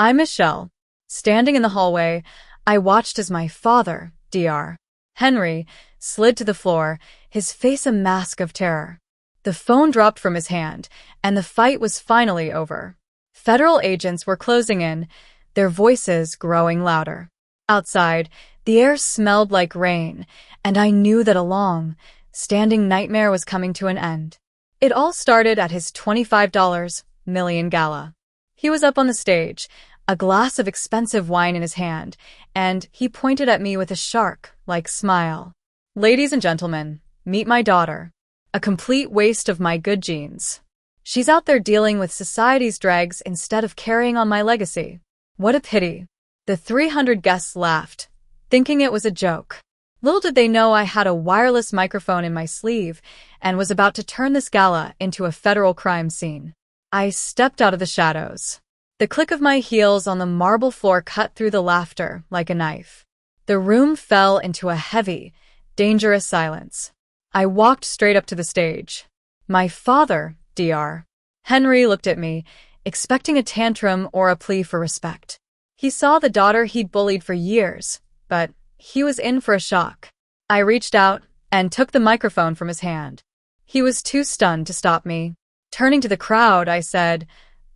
I'm Michelle. Standing in the hallway, I watched as my father, Dr. Henry, slid to the floor, his face a mask of terror. The phone dropped from his hand, and the fight was finally over. Federal agents were closing in, their voices growing louder. Outside, the air smelled like rain, and I knew that a long-standing nightmare was coming to an end. It all started at his $25 million gala. He was up on the stage, a glass of expensive wine in his hand, and he pointed at me with a shark-like smile. "Ladies and gentlemen, meet my daughter. A complete waste of my good genes. She's out there dealing with society's dregs instead of carrying on my legacy. What a pity." The 300 guests laughed, thinking it was a joke. Little did they know I had a wireless microphone in my sleeve and was about to turn this gala into a federal crime scene. I stepped out of the shadows. The click of my heels on the marble floor cut through the laughter like a knife. The room fell into a heavy, dangerous silence. I walked straight up to the stage. My father, Dr. Henry, looked at me, expecting a tantrum or a plea for respect. He saw the daughter he'd bullied for years, but he was in for a shock. I reached out and took the microphone from his hand. He was too stunned to stop me. Turning to the crowd, I said,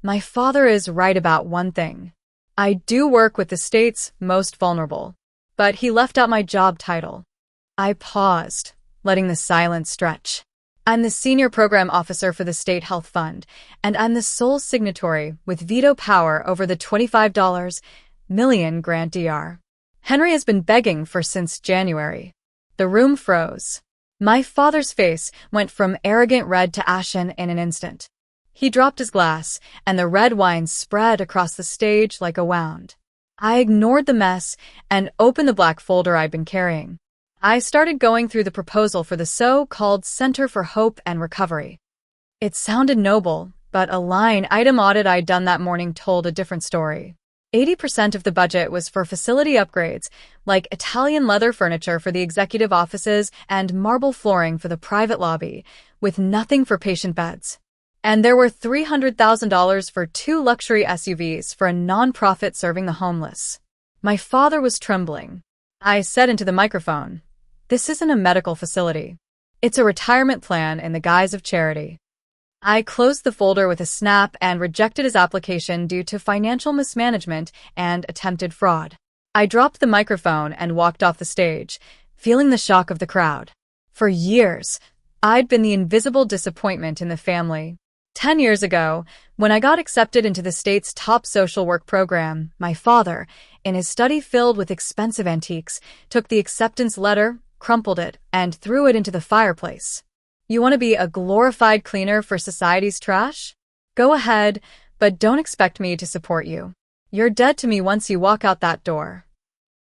"My father is right about one thing. I do work with the state's most vulnerable." But he left out my job title. I paused, letting the silence stretch. "I'm the senior program officer for the State Health Fund, and I'm the sole signatory with veto power over the $25 million grant Dr. Henry has been begging for since January." The room froze. My father's face went from arrogant red to ashen in an instant. He dropped his glass, and the red wine spread across the stage like a wound. I ignored the mess and opened the black folder I'd been carrying. I started going through the proposal for the so-called Center for Hope and Recovery. It sounded noble, but a line item audit I'd done that morning told a different story. 80% of the budget was for facility upgrades, like Italian leather furniture for the executive offices and marble flooring for the private lobby, with nothing for patient beds. And there were $300,000 for 2 luxury SUVs for a nonprofit serving the homeless. My father was trembling. I said into the microphone, "This isn't a medical facility. It's a retirement plan in the guise of charity." I closed the folder with a snap and rejected his application due to financial mismanagement and attempted fraud. I dropped the microphone and walked off the stage, feeling the shock of the crowd. For years, I'd been the invisible disappointment in the family. 10 years ago, when I got accepted into the state's top social work program, my father, in his study filled with expensive antiques, took the acceptance letter, crumpled it, and threw it into the fireplace. "You want to be a glorified cleaner for society's trash? Go ahead, but don't expect me to support you. You're dead to me once you walk out that door."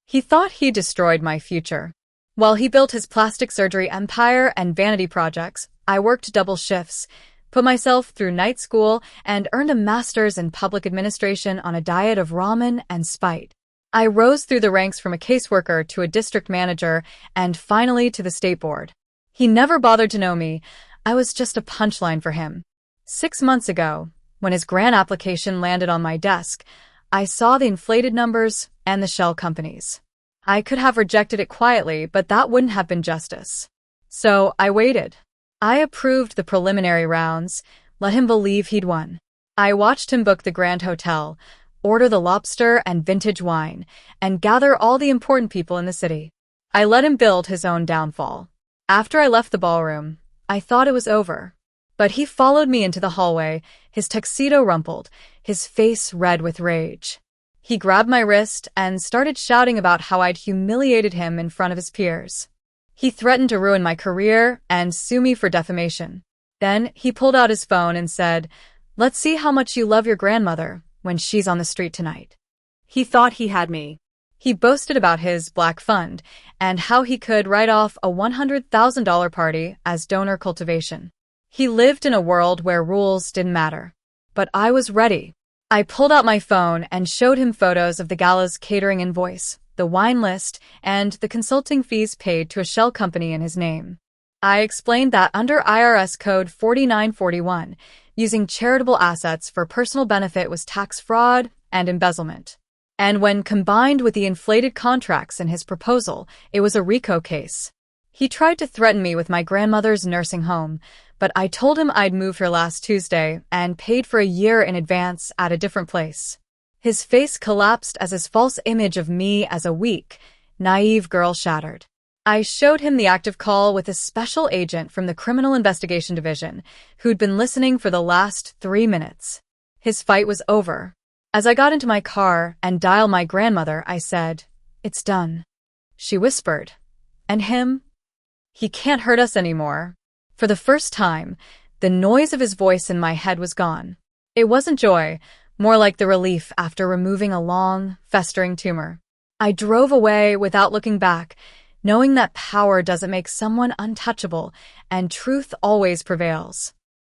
He thought he destroyed my future. While he built his plastic surgery empire and vanity projects, I worked double shifts, put myself through night school, and earned a master's in public administration on a diet of ramen and spite. I rose through the ranks from a caseworker to a district manager and finally to the state board. He never bothered to know me. I was just a punchline for him. 6 months ago, when his grant application landed on my desk, I saw the inflated numbers and the shell companies. I could have rejected it quietly, but that wouldn't have been justice. So I waited. I approved the preliminary rounds, let him believe he'd won. I watched him book the Grand Hotel, order the lobster and vintage wine, and gather all the important people in the city. I let him build his own downfall. After I left the ballroom, I thought it was over. But he followed me into the hallway, his tuxedo rumpled, his face red with rage. He grabbed my wrist and started shouting about how I'd humiliated him in front of his peers. He threatened to ruin my career and sue me for defamation. Then he pulled out his phone and said, "Let's see how much you love your grandmother when she's on the street tonight." He thought he had me. He boasted about his black fund and how he could write off a $100,000 party as donor cultivation. He lived in a world where rules didn't matter. But I was ready. I pulled out my phone and showed him photos of the gala's catering invoice, the wine list, and the consulting fees paid to a shell company in his name. I explained that under IRS Code 4941, using charitable assets for personal benefit was tax fraud and embezzlement. And when combined with the inflated contracts in his proposal, it was a RICO case. He tried to threaten me with my grandmother's nursing home, but I told him I'd moved her last Tuesday and paid for a year in advance at a different place. His face collapsed as his false image of me as a weak, naive girl shattered. I showed him the active call with a special agent from the Criminal Investigation Division who'd been listening for the last 3 minutes. His fight was over. As I got into my car and dialed my grandmother, I said, "It's done." She whispered, "And him? He can't hurt us anymore." For the first time, the noise of his voice in my head was gone. It wasn't joy, more like the relief after removing a long, festering tumor. I drove away without looking back, knowing that power doesn't make someone untouchable and truth always prevails.